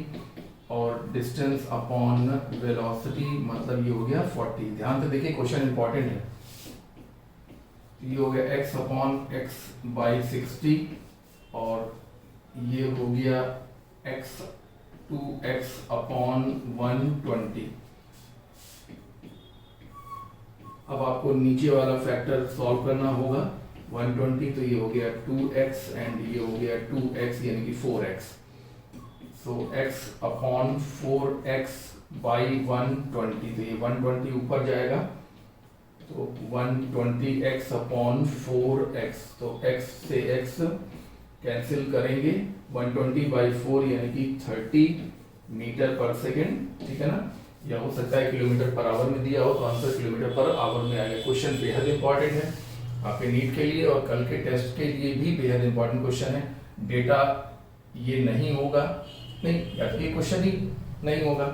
और डिस्टेंस अपॉन वेलोसिटी मतलब ये हो गया 40। ध्यान से देखिए क्वेश्चन इंपॉर्टेंट है। ये हो गया x अपॉन x/60 और ये हो गया x 2x अपॉन 120। अब आपको नीचे वाला फैक्टर सॉल्व करना होगा। 120 तो ये हो गया 2x एंड ये हो गया 2x यानी कि 4x। So x upon 4x by 120, तो ये 120 ऊपर जाएगा तो 120x अपॉन 4x, तो x से x कैंसिल करेंगे। 120 बाई 4 यानी कि 30 मीटर पर सेकेंड, ठीक है ना। या हो सकता है किलोमीटर पर आवर में दिया हो तो आंसर किलोमीटर पर आवर में आएगा। क्वेश्चन बेहद इंपॉर्टेंट है आपके नीट के लिए और कल के टेस्ट के लिए भी बेहद इंपॉर्टेंट क्वेश्चन है। डेटा ये नहीं होगा, नहीं या ये क्वेश्चन ही नहीं होगा,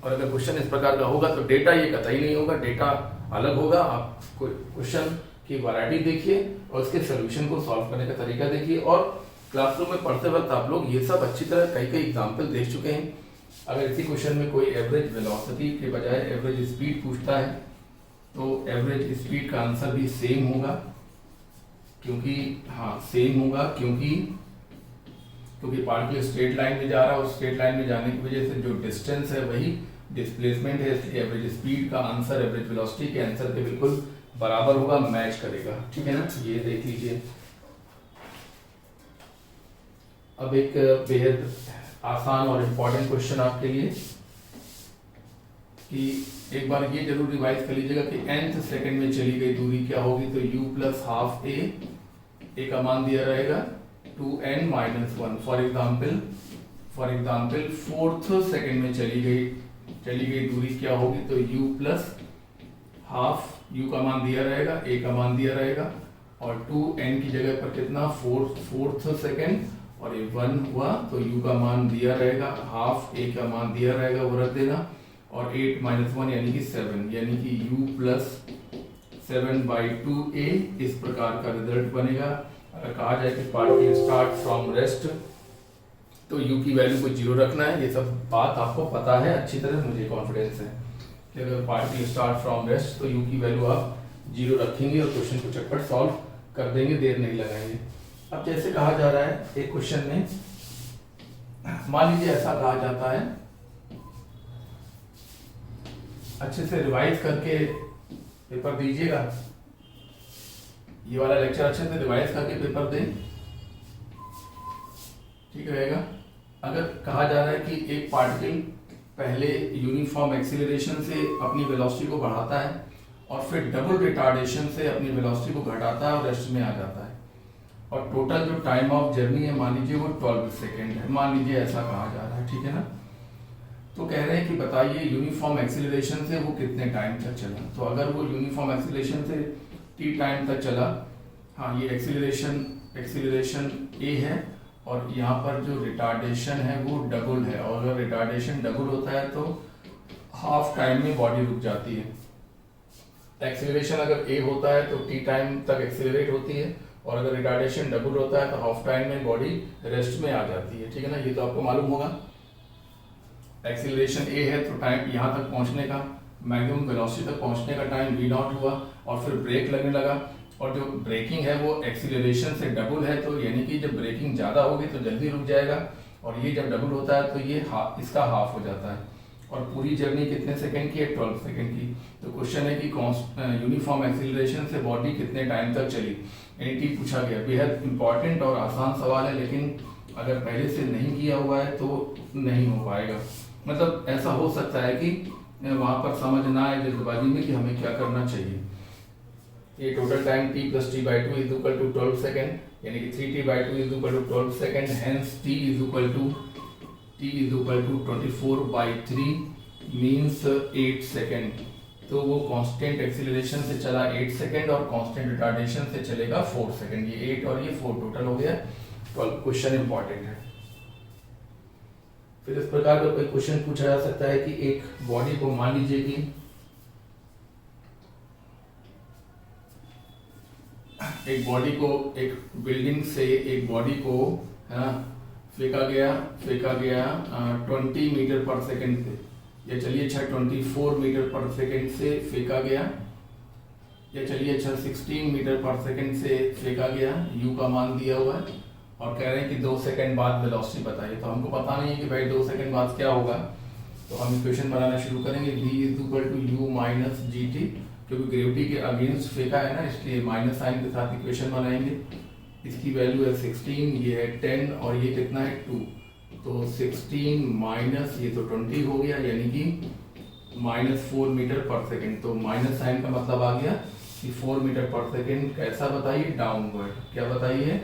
और अगर क्वेश्चन इस प्रकार का होगा तो डेटा ये कतई नहीं होगा, डेटा अलग होगा। आप क्वेश्चन की वैरायटी देखिए और उसके सोल्यूशन को सॉल्व करने का तरीका देखिए। और क्लासरूम में पढ़ते वक्त आप लोग ये सब अच्छी तरह कई एग्जाम्पल देख चुके हैं। अगर इसी क्वेश्चन में कोई एवरेज वेलोसिटी के बजाय एवरेज स्पीड पूछता है तो एवरेज स्पीड का आंसर भी सेम होगा, क्योंकि सेम होगा क्योंकि पार्टिकल स्ट्रेट लाइन में जा रहा है और स्ट्रेट लाइन में जाने की वजह से जो डिस्टेंस है वही डिस्प्लेसमेंट है, इसलिए एवरेज स्पीड का आंसर एवरेज वेलोसिटी के आंसर के बिल्कुल बराबर होगा, मैच करेगा, ठीक है ना। ये देख लीजिए। अब एक बेहद आसान और इम्पोर्टेंट क्वेश्चन आपके लिए कि एक बार ये जरूर रिवाइज कर लीजिएगा कि nth सेकंड में चली गई दूरी क्या होगी। तो u प्लस हाफ a का मान दिया रहेगा 2n minus 1। For example 4th second में चली गई दूरी क्या होगी। तो u प्लस हाफ, u का मान दिया रहेगा, a का मान दिया रहेगा और 2n की जगह पर कितना 4th सेकंड और ये 1 हुआ तो u का मान दिया रहेगा, हाफ a का मान दिया रहेगा, वो रख देना, और 8 माइनस 1 यानी कि 7, यानी कि u प्लस 7/2a इस प्रकार का रिजल्ट बनेगा। अगर कहा जाए कि पार्टिकल स्टार्ट फ्रॉम रेस्ट तो u की वैल्यू को 0 रखना है। ये सब बात आपको पता है अच्छी तरह, मुझे कॉन्फिडेंस है कि अगर पार्टिकल स्टार्ट फ्रॉम रेस्ट तो u की वैल्यू आप 0 रखेंगे और क्वेश्चन को चटपट सॉल्व कर देंगे, देर नहीं लगाएंगे। अब जैसे कहा जा रहा है एक क्वेश्चन में, मान लीजिए ऐसा कहा जाता है, अच्छे से रिवाइज करके पेपर दीजिएगा, ये वाला लेक्चर अच्छे से रिवाइज करके पेपर दें, ठीक रहेगा। अगर कहा जा रहा है कि एक पार्टिकल पहले यूनिफॉर्म एक्सीलरेशन से अपनी वेलोसिटी को बढ़ाता है और फिर डबल रिटार्डेशन से अपनी वेलोसिटी को घटाता है और रेस्ट में आ जाता है, और टोटल जो टाइम ऑफ जर्नी है मान लीजिए वो 12 सेकेंड है, मान लीजिए ऐसा कहा जा रहा है, ठीक है ना। तो कह रहे हैं कि बताइए यूनिफॉर्म एक्सीलरेशन से वो कितने टाइम तक चला। तो अगर वो यूनिफॉर्म एक्सीलरेशन से t टाइम तक चला, ये एक्सीलरेशन a है और यहाँ पर जो रिटार्डेशन है वो डबल है, और अगर रिटार्डेशन डबल होता है तो हाफ टाइम में बॉडी रुक जाती है। एक्सीलरेशन अगर a होता है तो t टाइम तक एक्सीलरेट होती है, और अगर रिटार्डेशन डबल होता है तो हाफ टाइम में बॉडी रेस्ट में आ जाती है, ठीक है ना। ये तो आपको मालूम होगा। एक्सीलरेशन a है तो टाइम यहाँ तक पहुँचने का, मैक्सिमम वेलोसिटी तक पहुँचने का टाइम v0 हुआ, और फिर ब्रेक लगने लगा, और जो ब्रेकिंग है वो एक्सीलरेशन से डबल है, तो यानी कि जब ब्रेकिंग ज़्यादा होगी तो जल्दी रुक जाएगा, और ये जब डबल होता है तो ये इसका हाफ हो जाता है। और पूरी जर्नी कितने सेकंड की है, 12 सेकंड की। तो क्वेश्चन है कि यूनिफॉर्म एक्सीलरेशन से बॉडी कितने टाइम तक चली, यानी टी पूछा गया। बेहद इंपॉर्टेंट और आसान सवाल है, लेकिन अगर पहले से नहीं किया हुआ है तो नहीं हो पाएगा। मतलब ऐसा हो सकता है कि वहाँ पर समझ ना आए जल्दबाजी में कि हमें क्या करना चाहिए। ये total time t plus t/2 is equal to 12 second, यानी कि 3t/2 is equal to 12 second, hence t is equal to 24/3 means 8 second. तो वो कांस्टेंट एक्सीलरेशन से चला 8 सेकेंड और कांस्टेंट रिटार्डेशन से चलेगा 4 सेकेंड। ये 8 और ये 4 टोटल हो गया 12। क्वेश्चन इंपॉर्टेंट है। फिर इस प्रकार का कोई क्वेश्चन पूछा जा सकता है कि एक बॉडी को मान लीजिए कि एक बिल्डिंग से एक बॉडी को है ना फेंका गया 20 मीटर पर सेकेंड से, या चलिए अच्छा 24 मीटर पर सेकेंड से फेंका गया, या चलिए अच्छा 16 मीटर पर सेकेंड से फेंका गया, u का मान दिया हुआ है, और कह रहे हैं कि 2 सेकंड बाद वेलोसिटी बताइए। तो हमको पता नहीं है कि भाई 2 सेकंड बाद क्या होगा, तो हम इक्वेशन बनाना शुरू करेंगे। v is equal to u minus g t, क्योंकि ग्रेविटी के अगेंस्ट फेंका है ना, इसलिए माइनस साइन के साथ इक्वेशन बनाएंगे। इसकी वैल्यू है 16, ये है 10 और ये कितना है 2, तो 16 माइनस ये तो 20 हो गया, यानी कि -4 मीटर पर सेकेंड। तो माइनस साइन का मतलब आ गया कि 4 मीटर पर सेकेंड कैसा बताइए, डाउनवर्ड। क्या बताइए,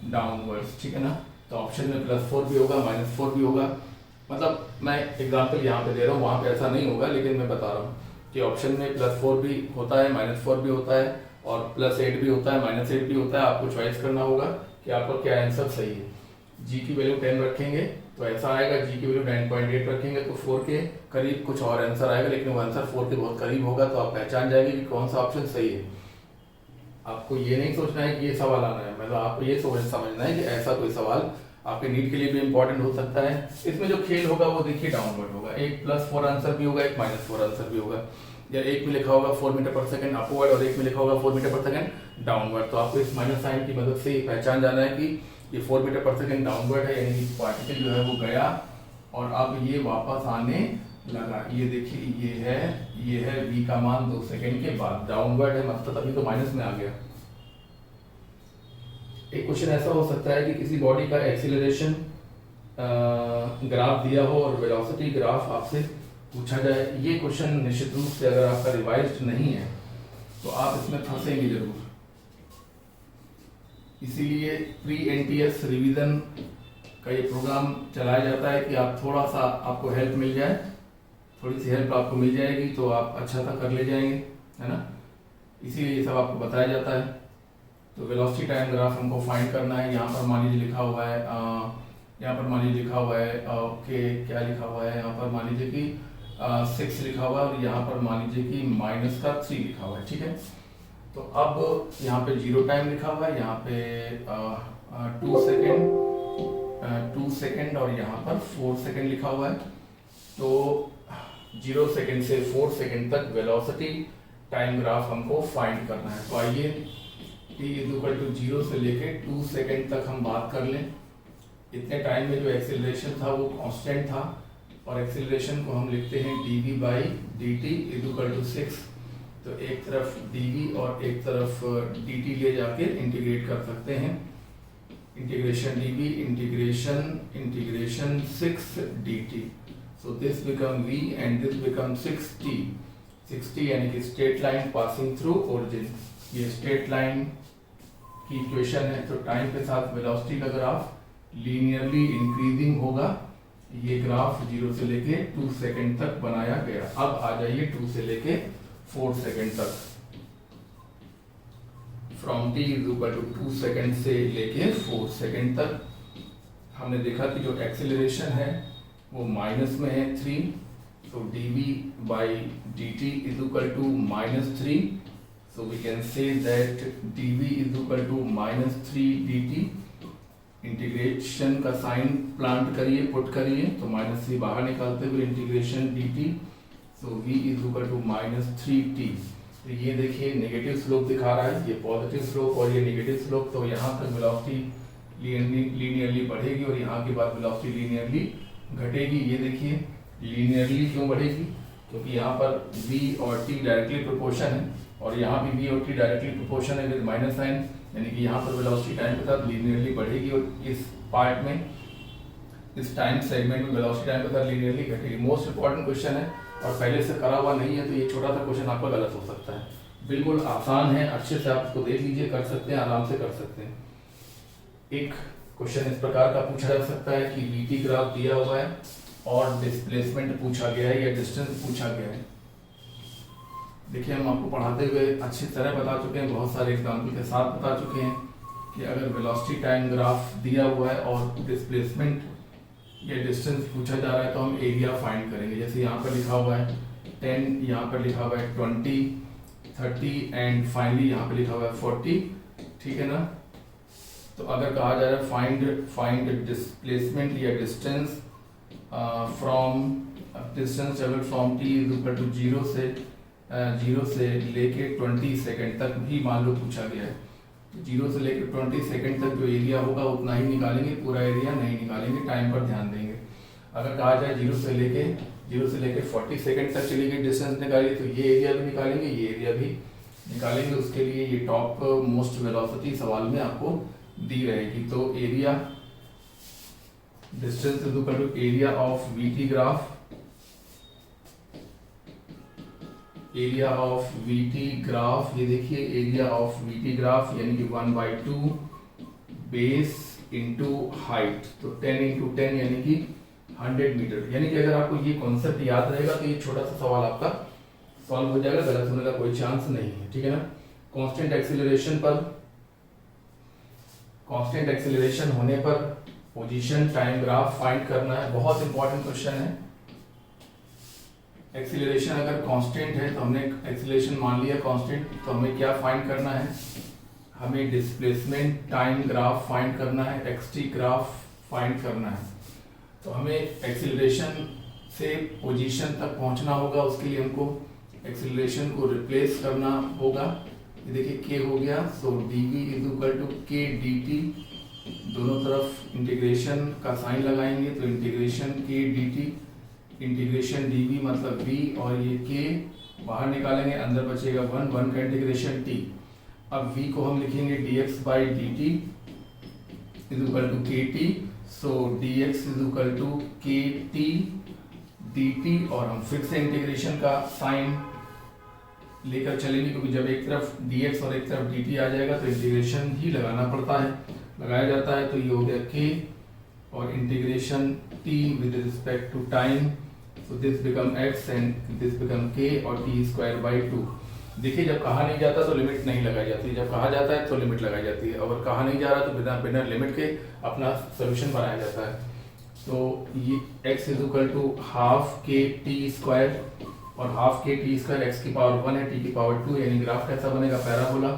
डाउनवर्ड्स, ठीक है ना। तो ऑप्शन में +4 भी होगा, -4 भी होगा। मतलब मैं एग्जांपल यहाँ पे दे रहा हूँ, वहाँ पे ऐसा नहीं होगा, लेकिन मैं बता रहा हूँ कि ऑप्शन में +4 भी होता है, -4 भी होता है और +8 भी होता है, -8 भी होता है। आपको चॉइस करना होगा कि आपका क्या आंसर सही है। जी की वैल्यू 10 रखेंगे तो ऐसा आएगा, जी की वैल्यू 9.8 रखेंगे तो 4 के करीब कुछ और आंसर आएगा, लेकिन वो आंसर 4 के बहुत करीब होगा। तो आप पहचान जाएंगे कि कौन सा ऑप्शन सही है। आपको ये नहीं सोचना है कि ये सवाल आना है, मतलब आपको ये समझना है कि ऐसा कोई सवाल आपके नीट के लिए भी इंपॉर्टेंट हो सकता है। इसमें जो खेल होगा वो देखिए डाउनवर्ड होगा, एक +4 आंसर भी होगा, एक -4 आंसर भी होगा। या एक में लिखा होगा 4 मीटर पर सेकंड अपवर्ड और एक में लिखा होगा 4 मीटर पर सेकंड डाउनवर्ड। तो आपको इस माइनस साइन की मदद से पहचान जाना है कि ये 4 मीटर पर सेकंड डाउनवर्ड है, यानी कि पार्टिकल जो है वो गया और अब ये वापस आने लगा। ये देखिए ये है v का मान 2 सेकंड के बाद, डाउनवर्ड है मतलब तभी तो माइनस में आ गया। एक क्वेश्चन ऐसा हो सकता है कि किसी बॉडी का एक्सीलरेशन ग्राफ दिया हो और वेलोसिटी ग्राफ आपसे पूछा जाए। ये क्वेश्चन निश्चित रूप से अगर आपका रिवाइज्ड नहीं है तो आप इसमें फंसेंगे जरूर। इसीलिए प्री एनटीएस रिवीजन का ये प्रोग्राम चलाया जाता है कि आप थोड़ा सा आपको हेल्प मिल जाए, थोड़ी सी हेल्प आपको मिल जाएगी तो आप अच्छा सा कर ले जाएंगे, है ना। इसीलिए ये सब आपको बताया जाता है। तो वेलोसिटी टाइम ग्राफ हमको फाइंड करना है। यहाँ पर मान लीजिए लिखा हुआ है, यहाँ पर मान लीजिए लिखा हुआ है ओके, क्या लिखा हुआ है यहाँ पर, मान लीजिए कि 6 लिखा हुआ है और यहाँ पर मान लीजिए कि -3 लिखा हुआ है, ठीक है। तो अब यहाँ पे 0 टाइम लिखा हुआ है, यहाँ पे 2 सेकेंड और यहाँ पर 4 सेकेंड लिखा हुआ है। तो 0 सेकेंड से 4 सेकेंड तक वेलोसिटी टाइम ग्राफ हमको फाइंड करना है। तो आइए t = 0 से लेके 2 सेकेंड तक हम बात कर लें। इतने टाइम में जो एक्सेलरेशन था वो कांस्टेंट था और एक्सेलरेशन को हम लिखते हैं dv/dt = 6। तो एक तरफ dv और एक तरफ dt ले जाके इंटीग्रेट कर सकते हैं। Integration dv integration 6 dt। So this become v and this become 6t। 6t यानी कि straight line passing through origin. ये स्ट्रेट लाइन की इक्वेशन है। तो टाइम के साथ वेलोसिटी का ग्राफ लीनियरली इंक्रीजिंग होगा। ये ग्राफ 0 से लेके 2 सेकेंड तक बनाया गया। अब आ जाइए 2 से लेके 4 सेकेंड तक। फ्रॉम t = 2 सेकेंड से लेके 4 सेकेंड तक हमने देखा कि जो एक्सेलरेशन है वो माइनस में है 3। तो dv/dt = -3। So we can say that dv = -3 dt। Integration का साइन प्लांट करिए, पुट करिए, तो -3 बाहर निकालते हुए इंटीग्रेशन dt। सो v = -3t। तो ये देखिए नेगेटिव स्लोप दिखा रहा है, ये पॉजिटिव स्लोप और ये नेगेटिव स्लोप। तो यहाँ तक वेलोसिटी लीनियरली बढ़ेगी और यहाँ के बाद वेलोसिटी लीनियरली घटेगी। ये देखिए लीनियरली क्यों बढ़ेगी, क्योंकि यहाँ पर v और t डायरेक्टली प्रोपोर्शन है और यहाँ भी v और t डायरेक्टली प्रोपोर्शन है विद माइनस साइन, यानी कि यहाँ पर वेलोसिटी टाइम के साथ लीनियरली बढ़ेगी और इस पार्ट में, इस टाइम सेगमेंट में वेलोसिटी टाइम के साथ लीनियरली घटेगी। मोस्ट इंपॉर्टेंट क्वेश्चन है और पहले से करा हुआ नहीं है, तो ये छोटा सा क्वेश्चन आपका गलत हो सकता है। बिल्कुल आसान है, अच्छे से आप इसको देख लीजिए, कर सकते हैं, आराम से कर सकते हैं। एक क्वेश्चन इस प्रकार का पूछा जा सकता है कि VT ग्राफ दिया हुआ है और डिस्प्लेसमेंट पूछा गया है या डिस्टेंस पूछा गया है। देखिए हम आपको पढ़ाते हुए अच्छी तरह बता चुके हैं, बहुत सारे एग्जाम्पल के साथ बता चुके हैं कि अगर वेलोसिटी टाइम ग्राफ दिया हुआ है और डिस्प्लेसमेंट या डिस्टेंस पूछा जा रहा है तो हम एरिया फाइंड करेंगे। जैसे यहाँ पर लिखा हुआ है 10, यहाँ पर लिखा हुआ है 20, 30 एंड फाइनली यहाँ पर लिखा हुआ है 40, ठीक है ना। तो अगर कहा जा रहा है फाइंड डिस्प्लेसमेंट या distance from travel from t = 0 से लेके 20 सेकेंड तक भी मान लो पूछा गया है, 0 से लेकर 20 सेकंड तक जो एरिया होगा उतना ही निकालेंगे, पूरा एरिया नहीं निकालेंगे, टाइम पर ध्यान देंगे। अगर कहा जाए 0 से लेके 40 सेकंड तक चली गई डिस्टेंस निकालिए, तो ये एरिया भी निकालेंगे, ये एरिया भी निकालेंगे। उसके लिए ये टॉप मोस्ट वेलोसिटी सवाल में आपको दी रहेगी। तो area distance is equal to area of VT graph, area of VT graph, ये देखिए एरिया ऑफ वीटी ग्राफ यानी कि 1/2 बेस इंटू हाइट, तो 10 इंटू 10 यानी कि 100 मीटर। यानी कि अगर आपको ये कॉन्सेप्ट याद रहेगा तो ये छोटा सा सवाल आपका सॉल्व हो जाएगा, गलत होने का कोई चांस नहीं है, ठीक है ना। कांस्टेंट एक्सीलरेशन पर, कांस्टेंट एक्सीलरेशन होने पर पोजीशन टाइम ग्राफ फाइंड करना है, बहुत इंपॉर्टेंट क्वेश्चन है। एक्सीलरेशन अगर कांस्टेंट है तो हमने एक्सीलरेशन मान लिया कांस्टेंट, तो हमें क्या फाइंड करना है, हमें डिस्प्लेसमेंट टाइम ग्राफ फाइंड करना है, एक्सटी ग्राफ फाइंड करना है। तो हमें एक्सीलरेशन से पोजीशन तक पहुंचना होगा, उसके लिए हमको एक्सीलरेशन को रिप्लेस करना होगा। ये देखिए k हो गया, so dv is equal to k dt, दोनों तरफ इंटीग्रेशन का साइन लगाएंगे, तो integration k dt, integration dv मतलब v, और ये k बाहर निकालेंगे, अंदर बचेगा 1 का इंटीग्रेशन t। अब v को हम लिखेंगे dx by dt is equal to kt, so dx is equal to kt dt, और हम फिर से इंटीग्रेशन का साइन लेकर चलेंगे, क्योंकि जब एक तरफ dx और एक तरफ dt आ जाएगा तो इंटीग्रेशन ही लगाना पड़ता है, लगाया जाता है। तो ये हो गया k और integration t with respect to time, so this become x and this become k और t स्क्वायर बाई 2। देखिए जब कहा नहीं जाता तो लिमिट नहीं लगाई जाती, जब कहा जाता है तो लिमिट लगाई जाती है, अगर कहा नहीं जा रहा तो बिना लिमिट के अपना सोल्यूशन बनाया जाता है। तो ये x is equal to half k t square, और half k t square x की पावर 1 है, टी की पावर 2, यानी ग्राफ कैसा बनेगा, पैराबोला।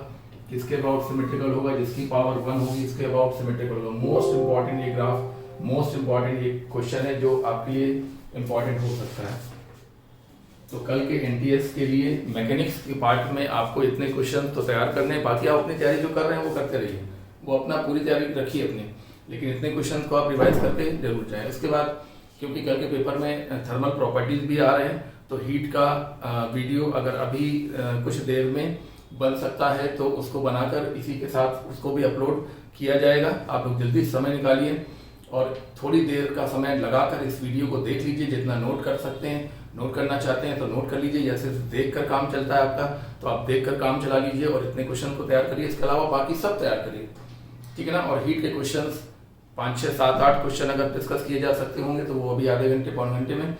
किसके अबाउट सिमेट्रिकल होगा, जिसकी पावर 1 होगी इसके अबाउट सिमेट्रिकल होगा। मोस्ट इंपॉर्टेंट ये ग्राफ, मोस्ट इंपॉर्टेंट ये क्वेश्चन है जो आपके लिए इंपॉर्टेंट हो सकता है। तो कल के एनटीएस के लिए मैकेनिक्स के पार्ट में आपको इतने क्वेश्चन तो तैयार करने हैं, बाकी आप अपनी तैयारी जो कर रहे हैं वो करते रहिए, वो अपना पूरी तैयारी रखिए अपनी, लेकिन इतने क्वेश्चन को आप रिवाइज करके जरूर जाएं। इसके बाद क्योंकि कल के पेपर में थर्मल प्रॉपर्टीज भी आ रहे हैं, तो हीट का वीडियो अगर अभी कुछ देर में बन सकता है तो उसको बनाकर इसी के साथ उसको भी अपलोड किया जाएगा। आप लोग जल्दी समय निकालिए और थोड़ी देर का समय लगाकर इस वीडियो को देख लीजिए, जितना नोट कर सकते हैं, नोट करना चाहते हैं तो नोट कर लीजिए, या सिर्फ देख कर काम चलता है आपका तो आप देख कर काम चला लीजिए और इतने क्वेश्चन को तैयार करिए। इसके अलावा बाकी सब तैयार करिए, ठीक है ना। और हीट के क्वेश्चन 5, 6, 7, 8 क्वेश्चन अगर डिस्कस किए जा सकते होंगे तो वो अभी आधे घंटे पौने घंटे में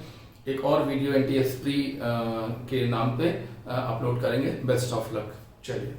एक और वीडियो एनटीएस प्री के नाम पे अपलोड करेंगे। बेस्ट ऑफ लक, चलिए।